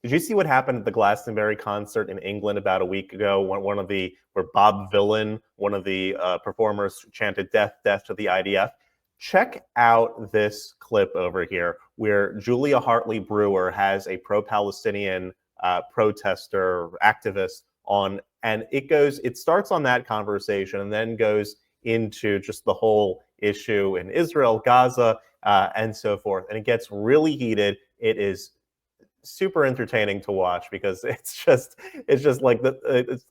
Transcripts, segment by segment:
Did you see what happened at the Glastonbury concert in England about a week ago? Where Bob Vylan, one of the performers, chanted "Death, death to the IDF." Check out this clip over here, where Julia Hartley-Brewer has a pro-Palestinian protester, activist on, and it starts on that conversation and then goes into just the whole issue in Israel, Gaza, and so forth. And it gets really heated. It is super entertaining to watch because it's just like it's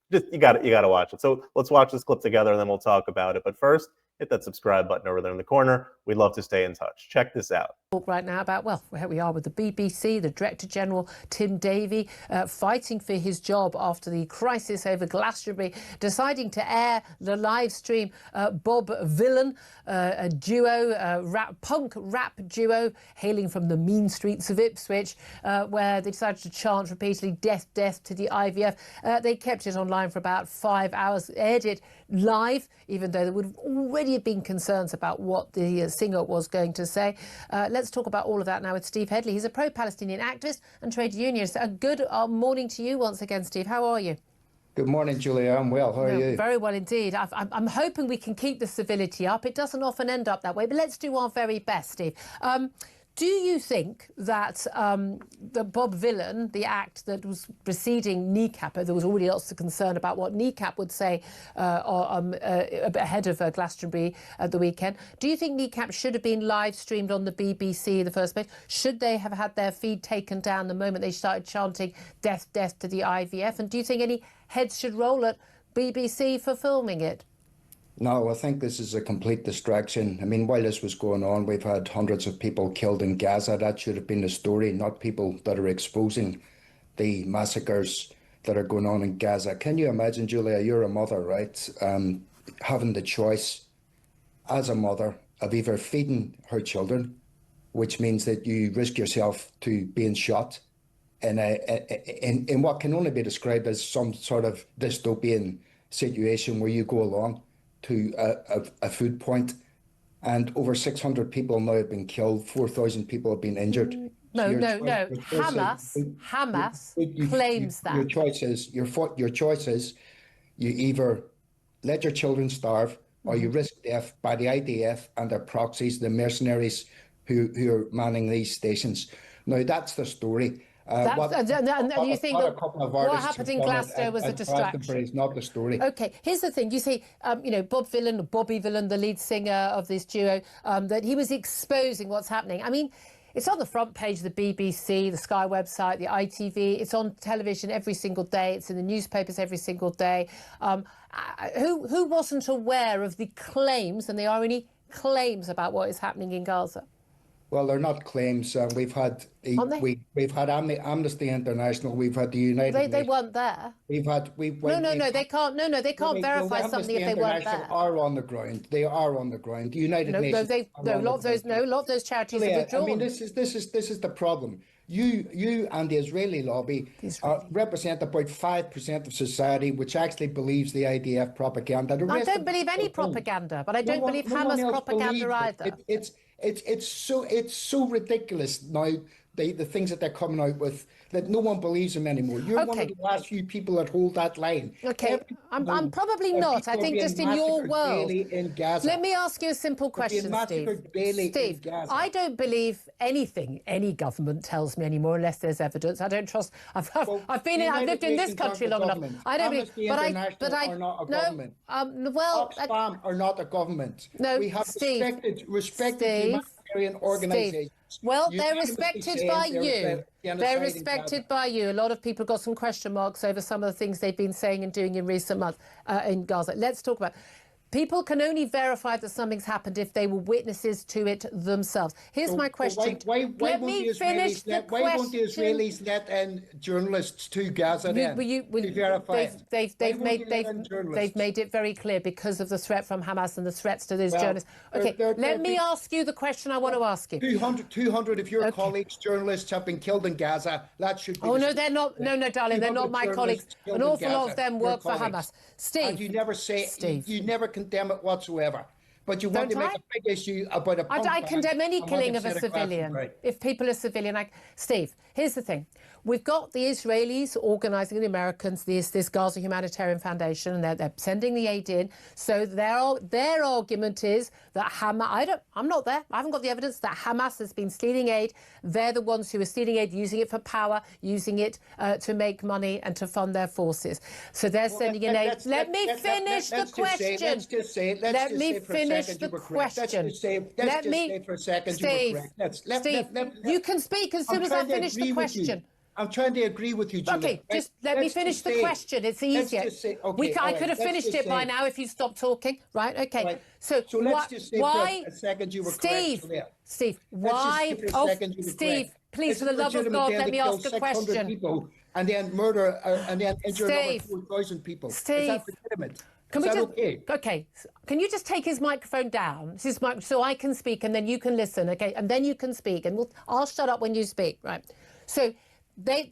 just you got to watch it. So let's watch this clip together and then we'll talk about it. But first, hit that subscribe button over there in the corner. We'd love to stay in touch. Check this out. Talk right now about, well, here we are with the BBC, the Director General, Tim Davie, fighting for his job after the crisis over Glastonbury, deciding to air the live stream. Bob Vylan, a duo, punk rap duo, hailing from the mean streets of Ipswich, where they decided to chant repeatedly, death, death to the IVF. They kept it online for about 5 hours, aired it live, even though there would have already been concerns about what the singer was going to say. Let's talk about all of that now with Steve Headley. He's a pro-Palestinian activist and trade unionist. A good morning to you once again, Steve. How are you? Good morning, Julia. I'm well. How are you? Very well indeed. I'm hoping we can keep the civility up. It doesn't often end up that way, but let's do our very best, Steve. Do you think that the Bob Vylan, the act that was preceding kneecap, there was already lots of concern about what kneecap would say ahead of Glastonbury at the weekend. Do you think kneecap should have been live streamed on the BBC in the first place? Should they have had their feed taken down the moment they started chanting death, death to the IVF? And do you think any heads should roll at BBC for filming it? No, I think this is a complete distraction. I mean, while this was going on, we've had hundreds of people killed in Gaza. That should have been the story, not people that are exposing the massacres that are going on in Gaza. Can you imagine, Julia, you're a mother, right? Having the choice as a mother of either feeding her children, which means that you risk yourself to being shot in what can only be described as some sort of dystopian situation where you go along to a food point, and over 600 people now have been killed, 4,000 people have been injured. No. Hamas claims that. Your choice is you either let your children starve or you risk death by the IDF and their proxies, the mercenaries who are manning these stations. Now, that's the story. You think what happened in Glasgow was a distraction? It's not the story. Okay, here's the thing. You see, Bob Vylan, or Bobby Vylan, the lead singer of this duo, that he was exposing what's happening. I mean, it's on the front page of the BBC, the Sky website, the ITV. It's on television every single day. It's in the newspapers every single day. Who wasn't aware of the claims, and there are any claims about what is happening in Gaza? Well, they're not claims. We've had Amnesty International. We've had the United Nations. They weren't there. They can't. Verify something if they weren't there. Are on the ground. They are on the ground. The United Nations. A lot of those charities have withdrawn. I mean, this is the problem. You and the Israeli lobby represent about 5% of society, which actually believes the IDF propaganda. I don't believe any propaganda, but I don't believe Hamas propaganda either. It's so ridiculous now, the things that they're coming out with, that no one believes them anymore. You're one of the last few people that hold that line. Okay, I'm probably not. I think just in your world. Let me ask you a simple question, Steve. Steve, I don't believe anything any government tells me anymore unless there's evidence. I don't trust. I've lived in this country long enough. I don't believe. But I are not a government. Oxfam are not a government. No, we have Steve, respected humanitarian organisations. Well, they're respected by you. They're respected by you. A lot of people got some question marks over some of the things they've been saying and doing in recent months in Gaza. Let's talk about. People can only verify that something's happened if they were witnesses to it themselves. Here's my question. Why won't the Israelis let in journalists to Gaza then to verify They've made it very clear because of the threat from Hamas and the threats to those journalists. Okay, let me ask you the question I want to ask you. 200 of your colleagues, journalists, have been killed in Gaza. That should be... Oh, no, they're not. No, darling, they're not my colleagues. An awful lot of them work for Hamas. Steve. And you never say... You never condemn it whatsoever. but you want to make a big issue about a punk I band condemn any and killing want of to a set civilian. Glastonbury. If people are civilian, Steve, here's the thing. We've got the Israelis organising the Americans, this Gaza Humanitarian Foundation, and they're sending the aid in. So their argument is that Hamas, I'm not there, I haven't got the evidence that Hamas has been stealing aid. They're the ones who are stealing aid, using it for power, using it to make money and to fund their forces. So they're sending in aid. Let me finish the question. Let's just say for a second you were correct. Let's just say for a second you were correct. Steve, you can speak as soon as I finish the question. I'm trying to agree with you, Julia. Okay, just let me finish the question. It's easier. I could have finished it by now if you stopped talking. Right, okay. Right. So let's just say why, for a second you were Steve, correct, Julia. Steve, why, Steve, please, for the love of God, let me ask a question. People and then murder and then injure another 4,000 people. Steve, is that legitimate? Okay, can you just take his microphone down, so I can speak and then you can listen, okay? And then you can speak and I'll shut up when you speak, right? So they're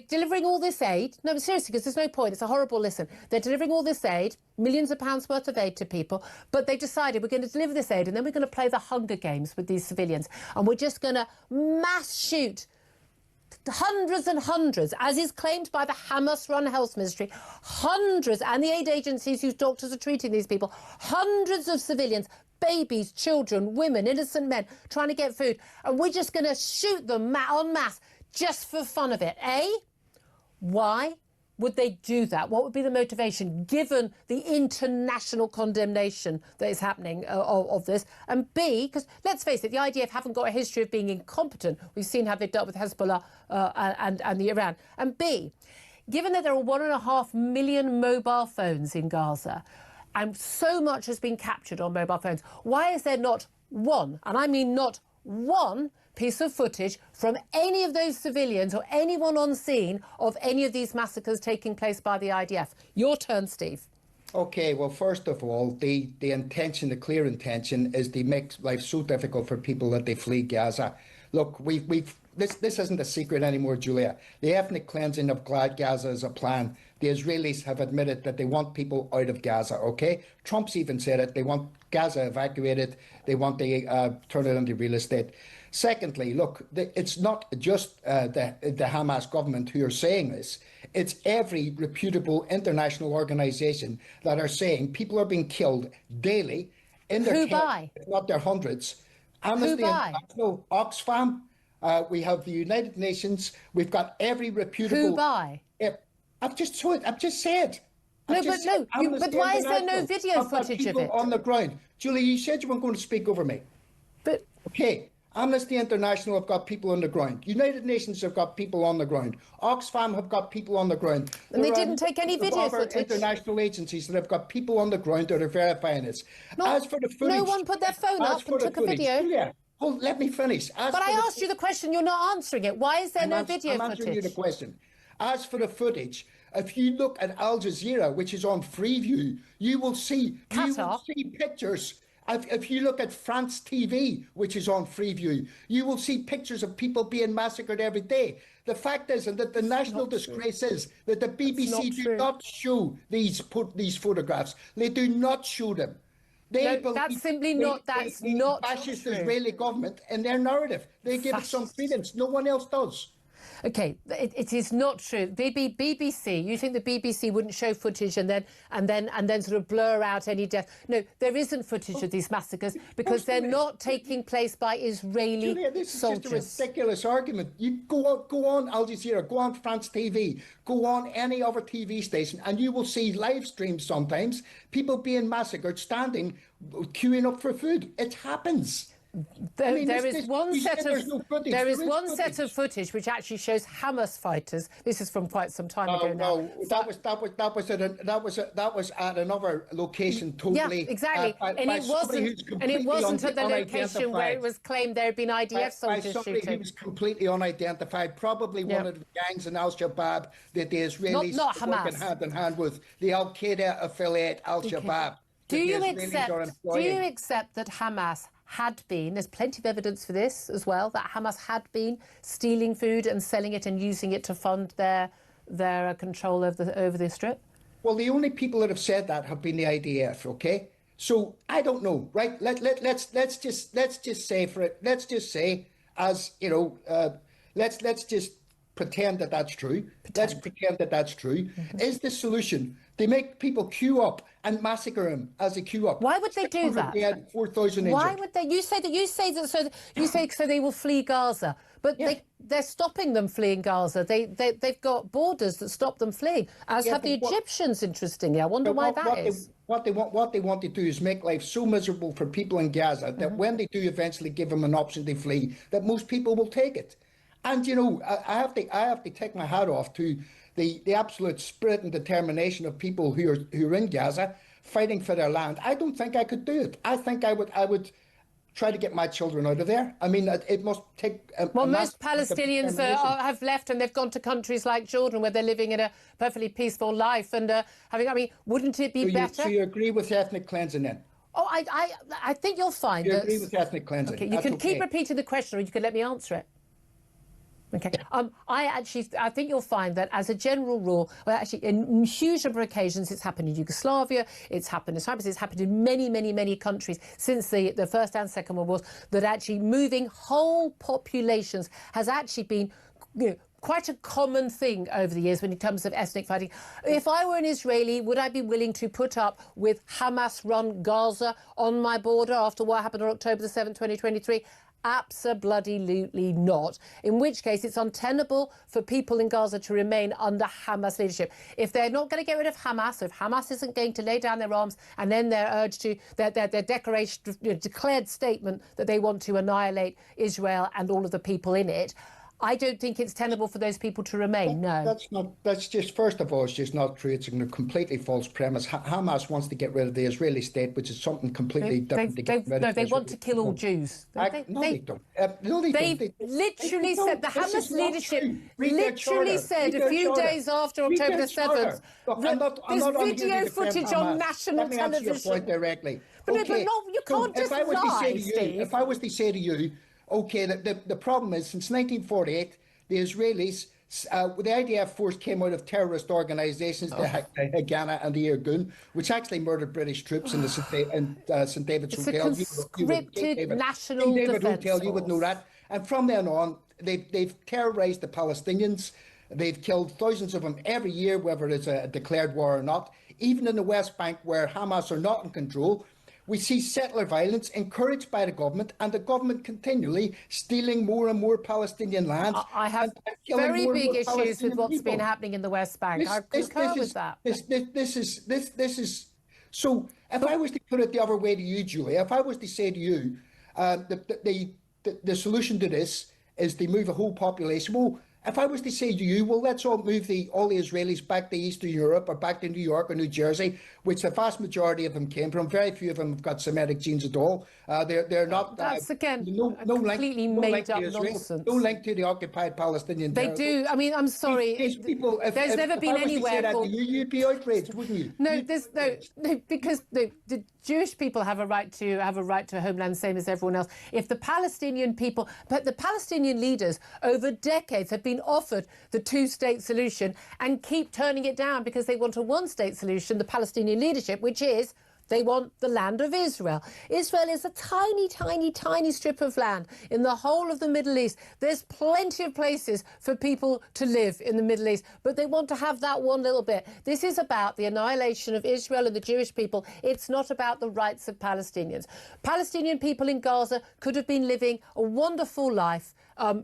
delivering all this aid. No, seriously, because there's no point. It's a horrible listen. They're delivering all this aid, millions of pounds worth of aid to people, but they decided we're going to deliver this aid and then we're going to play the Hunger Games with these civilians and we're just going to mass shoot hundreds and hundreds, as is claimed by the Hamas-run health ministry, hundreds, and the aid agencies whose doctors are treating these people, hundreds of civilians, babies, children, women, innocent men, trying to get food. And we're just going to shoot them en masse just for fun of it, eh? Why would they do that? What would be the motivation, given the international condemnation that is happening of this? And B, because let's face it, the IDF haven't got a history of being incompetent. We've seen how they've dealt with Hezbollah and the Iran. And B, given that there are 1.5 million mobile phones in Gaza, and so much has been captured on mobile phones, why is there not one, and I mean not one, piece of footage from any of those civilians or anyone on scene of any of these massacres taking place by the IDF? Your turn, Steve. Okay, well, first of all, the intention, the clear intention, is to make life so difficult for people that they flee Gaza. Look, this isn't a secret anymore, Julia. The ethnic cleansing of Gaza is a plan. The Israelis have admitted that they want people out of Gaza, okay? Trump's even said it. They want Gaza evacuated. They want to turn it into real estate. Secondly, look, it's not just the Hamas government who are saying this. It's every reputable international organisation that are saying people are being killed daily in their tens, if not their hundreds. Amnesty International, Oxfam, we have the United Nations, we've got every reputable... Who by? I've just said. But why is there no video footage of it? On the ground. Julie, you said you weren't going to speak over me. But okay, Amnesty International have got people on the ground. United Nations have got people on the ground. Oxfam have got people on the ground. And they didn't take any video footage. International agencies that have got people on the ground that are verifying this. As for the footage, no one put their phone up and took a video. Julia, let me finish. But I asked you the question. You're not answering it. Why is there no video footage? I'm answering you the question. As for the footage, if you look at Al Jazeera, which is on Freeview, you will see pictures. If you look at France TV, which is on Freeview, you will see pictures of people being massacred every day. The fact is, and that the national disgrace is, that the BBC do not show these photographs. They do not show them. That's not fascist true. Israeli government in their narrative. They give it some credence. No one else does. Okay, it is not true. BBC, you think the BBC wouldn't show footage and then sort of blur out any death? No, there isn't footage of these massacres because they're not taking place by Israeli Julia, this soldiers. is just a ridiculous argument. You go on Al Jazeera, go on France TV, go on any other TV station, and you will see live streams sometimes, people being massacred, standing, queuing up for food. It happens. There is one set of footage which actually shows Hamas fighters. This is from quite some time ago now. No, that was at another location totally. Yeah, exactly. And it wasn't at the location where it was claimed there had been IDF soldiers shooting. He was completely unidentified. Probably one of the gangs in Al Shabaab that the Israelis not working hand in hand with the Al Qaeda affiliate Al Shabaab. Do you accept that Hamas had been, there's plenty of evidence for this as well, that Hamas had been stealing food and selling it and using it to fund their control over the Strip? Well, the only people that have said that have been the IDF, okay? So I don't know, right? Let's just say for it. Let's just say, as you know, let's just pretend that that's true. Let's pretend that that's true. Is the solution they make people queue up and massacre them as they queue up? Why would they do 600 that? dead, 4,000 injured. Why would they? You say so they will flee Gaza, but Yeah. they're stopping them fleeing Gaza. They've got borders that stop them fleeing, as Yeah, have the but Egyptians. Interestingly, I wonder why that is. What they want to do is make life so miserable for people in Gaza that when they do eventually give them an option to flee, that most people will take it. And you know, I have to take my hat off to the absolute spirit and determination of people who are in Gaza fighting for their land. I don't think I could do it. I think I would try to get my children out of there. I mean, it must take. Well, most Palestinians have left and they've gone to countries like Jordan where they're living in a perfectly peaceful life and having. I mean, wouldn't it be better? So you agree with ethnic cleansing then? Oh, I think you'll find You that. agree with ethnic cleansing? Okay, you can keep repeating the question, or you can let me answer it. Okay. I think you'll find that as a general rule, well, actually, in huge number of occasions, it's happened in Yugoslavia, it's happened in Cyprus, it's happened in many, many, many countries since the First and Second World Wars, that actually moving whole populations has actually been, you know, quite a common thing over the years when it comes to ethnic fighting. If I were an Israeli, would I be willing to put up with Hamas-run Gaza on my border after what happened on October the 7th, 2023? Absolutely not. In which case, it's untenable for people in Gaza to remain under Hamas leadership. If they're not going to get rid of Hamas, if Hamas isn't going to lay down their arms and then they're urged to their declared statement that they want to annihilate Israel and all of the people in it, I don't think it's tenable for those people to remain. No. That's just, first of all, it's just not true. It's a completely false premise. Hamas wants to get rid of the Israeli state, which is something completely different. They want to kill all Jews. No, they don't. No, they don't. They literally said, the Hamas leadership literally said a few days after October the 7th, there's video footage on national television. Let me answer your point directly. But no, you can't just lie, Steve. If I was to say to you, okay, the problem is, since 1948, the Israelis, the IDF force came out of terrorist organisations, the Haganah and the Irgun, which actually murdered British troops in the St David's Hotel. It's a conscripted national defence Hotel, you would know that. And from then on, they've terrorised the Palestinians. They've killed thousands of them every year, whether it's a declared war or not. Even in the West Bank, where Hamas are not in control, we see settler violence encouraged by the government, and the government continually stealing more and more Palestinian land. I have very big issues with what's been happening in the West Bank. I concur with that. This is so. If I was to put it the other way to you, Julie, if I was to say to you, the solution to this is to move a whole population. Well, if I was to say to you, well, let's all move all the Israelis back to Eastern Europe or back to New York or New Jersey, which the vast majority of them came from. Very few of them have got Semitic genes at all. They're not. That's again completely made up nonsense. No link to the occupied Palestinian territory. They do. I mean, I'm sorry. These people, there's never been anywhere called. You'd be outraged, wouldn't you? No, because the Jewish people have a right to a homeland, same as everyone else. If the Palestinian people, but the Palestinian leaders over decades have been offered the two-state solution and keep turning it down because they want a one-state solution, the Palestinian leadership, which is they want the land of Israel. Israel is a tiny, tiny, tiny strip of land in the whole of the Middle East. There's plenty of places for people to live in the Middle East, but they want to have that one little bit. This is about the annihilation of Israel and the Jewish people. It's not about the rights of Palestinians. Palestinian people in Gaza could have been living a wonderful life.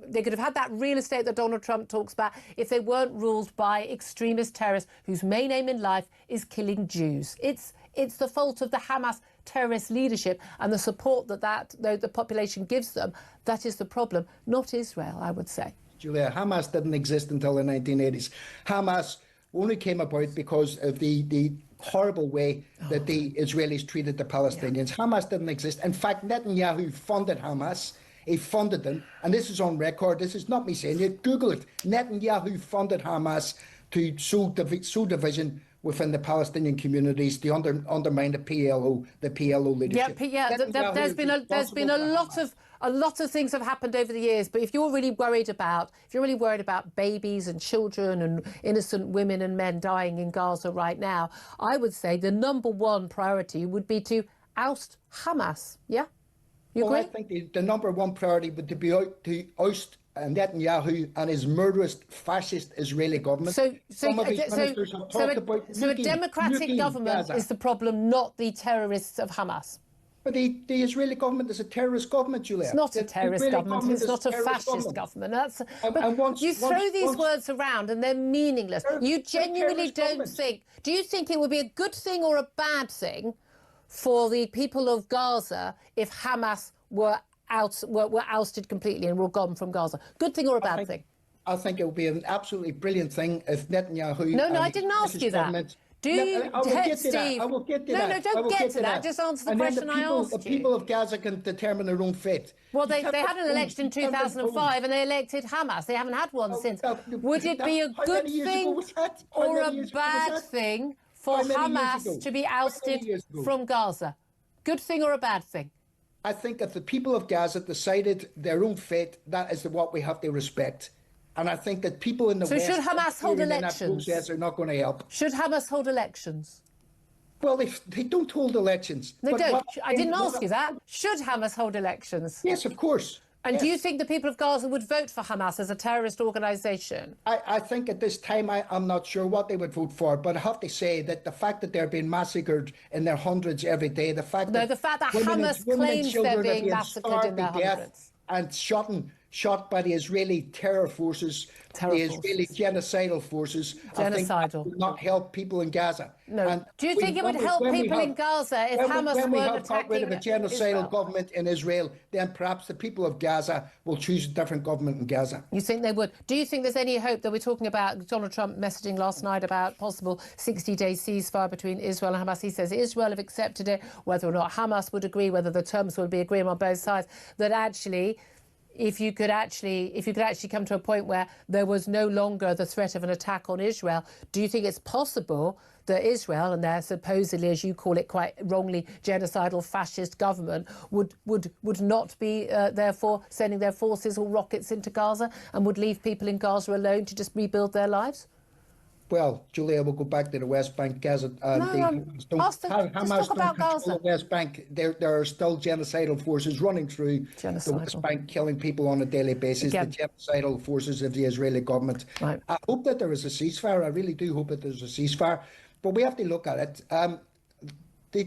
They could have had that real estate that Donald Trump talks about if they weren't ruled by extremist terrorists whose main aim in life is killing Jews. It's the fault of the Hamas terrorist leadership and the support that the population gives them. That is the problem, not Israel, I would say. Julia, Hamas didn't exist until the 1980s. Hamas only came about because of the horrible way that the Israelis treated the Palestinians. Yeah. Hamas didn't exist. In fact, Netanyahu funded Hamas. He funded them, and this is on record. This is not me saying it. Google it. Netanyahu funded Hamas to sow division within the Palestinian communities to undermine the PLO leadership. There's been a lot of things have happened over the years. But if you're really worried about babies and children and innocent women and men dying in Gaza right now, I would say the number one priority would be to oust Hamas. Yeah? You Well, I agree? think the number one priority would be to oust Netanyahu and his murderous fascist Israeli government. Some of his ministers have talked about so a democratic government Gaza. is the problem, not the terrorists of Hamas. But the Israeli government is a terrorist government, Julia. It's not a terrorist government. It's not a fascist government. But you throw these words around and they're meaningless. You genuinely don't think. Do you think it would be a good thing or a bad thing for the people of Gaza if Hamas were ousted completely and were gone from Gaza? Good thing or a bad thing? I think it would be an absolutely brilliant thing if Netanyahu. No, I didn't ask you that. Do you, Steve? I will get to that. No, don't get to that. Just answer the question I asked you. The people of Gaza can determine their own fate. Well, they had an election in 2005 and they elected Hamas. They haven't had one since. Would it be a good thing or a bad thing for Hamas to be ousted from Gaza? Good thing or a bad thing? I think if the people of Gaza decided their own fate, that is what we have to respect. And I think that people in the West should Hamas hold elections? Are not going to help. Should Hamas hold elections? Well, they don't hold elections. They don't. I didn't ask you that. Should Hamas hold elections? Yes, of course. And do you think the people of Gaza would vote for Hamas as a terrorist organisation? I think at this time, I'm not sure what they would vote for, but I have to say that the fact that they're being massacred in their hundreds every day, the fact that Hamas claims they're being massacred in their hundreds. And shot by the Israeli terror forces, Israeli genocidal forces, I think that would not help people in Gaza. No. And do you think it would help people in Gaza if Hamas weren't attacking got rid of a genocidal government in Israel, then perhaps the people of Gaza will choose a different government in Gaza. You think they would? Do you think there's any hope that we're talking about Donald Trump messaging last night about possible 60-day ceasefire between Israel and Hamas? He says Israel have accepted it, whether or not Hamas would agree, whether the terms would be agreed on both sides, that actually if you could actually come to a point where there was no longer the threat of an attack on Israel, do you think it's possible that Israel and their supposedly, as you call it quite wrongly, genocidal fascist government would not be therefore sending their forces or rockets into Gaza and would leave people in Gaza alone to just rebuild their lives? Well, Julia, we'll go back to the West Bank. Gaza. Hamas don't control the West Bank. There are still genocidal forces running through the West Bank, killing people on a daily basis. The genocidal forces of the Israeli government. Right. I hope that there is a ceasefire. I really do hope that there's a ceasefire. But we have to look at it.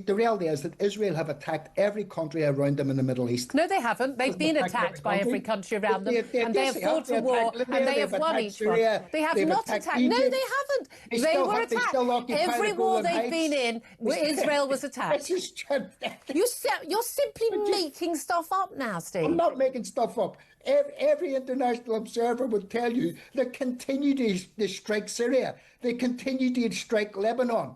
The reality is that Israel have attacked every country around them in the Middle East. No, they haven't. They've been attacked by every country around them, and they have fought a war, and they have won each one. They have not attacked. No, they haven't. They were attacked. Every war they've been in, Israel was attacked. You're simply making stuff up now, Steve. I'm not making stuff up. Every international observer would tell you they continue to strike Syria. They continue to strike Lebanon.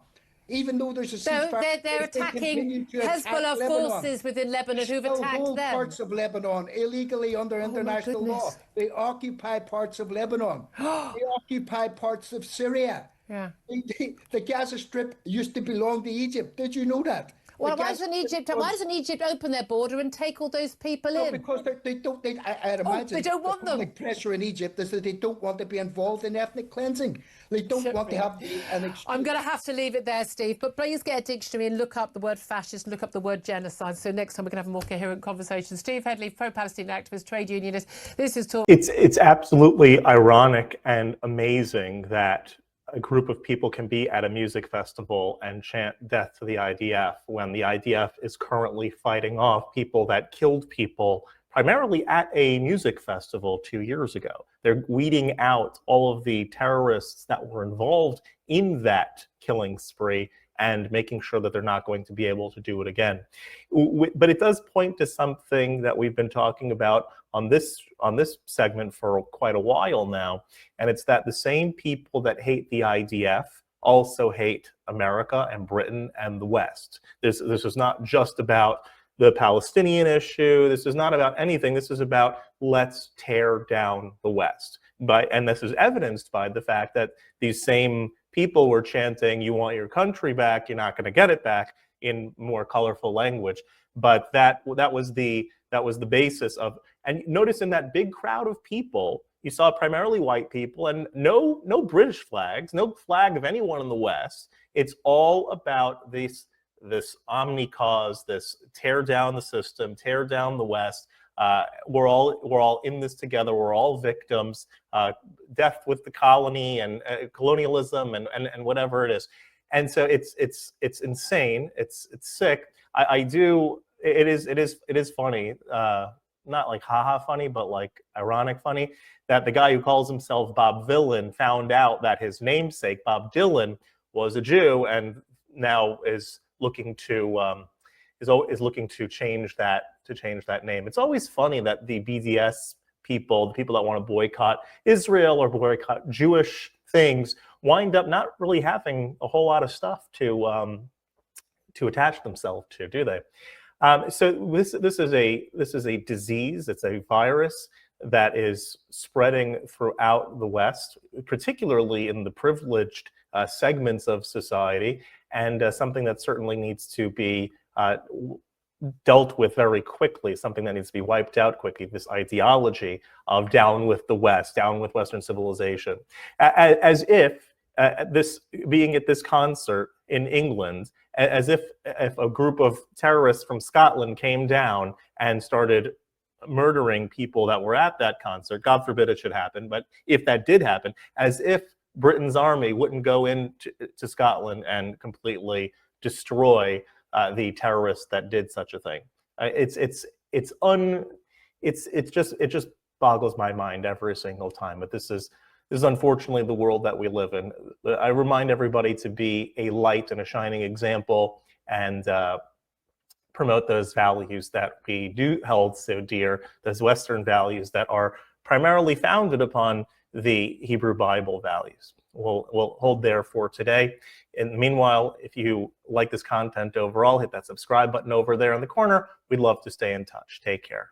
Even though there's a ceasefire, they're attacking Hezbollah forces within Lebanon who've attacked them. Parts of Lebanon illegally under international law. They occupy parts of Lebanon. They occupy parts of Syria. Yeah. The Gaza Strip used to belong to Egypt. Did you know that? Well, why doesn't Egypt open their border and take all those people in? Because they don't. I'd imagine they don't want them. The pressure in Egypt is that they don't want to be involved in ethnic cleansing. They don't want to have an excuse. I'm going to have to leave it there, Steve. But please get a dictionary and look up the word fascist, look up the word genocide. So next time we can have a more coherent conversation. Steve Headley, pro-Palestinian activist, trade unionist. This is talk. It's absolutely ironic and amazing that a group of people can be at a music festival and chant death to the IDF when the IDF is currently fighting off people that killed people primarily at a music festival 2 years ago. They're weeding out all of the terrorists that were involved in that killing spree and making sure that they're not going to be able to do it again. But it does point to something that we've been talking about on this segment for quite a while now, and it's that the same people that hate the IDF also hate America and Britain and the West. This is not just about the Palestinian issue. This is not about anything. This is about let's tear down the West. And this is evidenced by the fact that these same people were chanting, "You want your country back, you're not going to get it back," in more colorful language. But that was the basis of. And notice in that big crowd of people, you saw primarily white people and no British flags, no flag of anyone in the West. It's all about this this omni-cause, this tear down the system, tear down the West. We're all in this together. We're all victims. Death with the colony and colonialism and whatever it is. And so it's insane. It's sick. It is funny. Not like haha funny, but like ironic funny, that the guy who calls himself Bob Villain found out that his namesake Bob Dylan was a Jew, and now is looking to change that name. It's always funny that the BDS people, the people that want to boycott Israel or boycott Jewish things, wind up not really having a whole lot of stuff to attach themselves to, do they? So this is a disease. It's a virus that is spreading throughout the West, particularly in the privileged segments of society, and something that certainly needs to be dealt with very quickly, something that needs to be wiped out quickly, this ideology of down with the West, down with Western civilization. As if this being at this concert in England, as if a group of terrorists from Scotland came down and started murdering people that were at that concert. God forbid it should happen, but if that did happen, as if Britain's army wouldn't go into Scotland and completely destroy the terrorists that did such a thing. It just boggles my mind every single time. But this is unfortunately the world that we live in. I remind everybody to be a light and a shining example, and promote those values that we do hold so dear, those Western values that are primarily founded upon the Hebrew Bible values. We'll hold there for today. And meanwhile, if you like this content overall, hit that subscribe button over there in the corner. We'd love to stay in touch. Take care.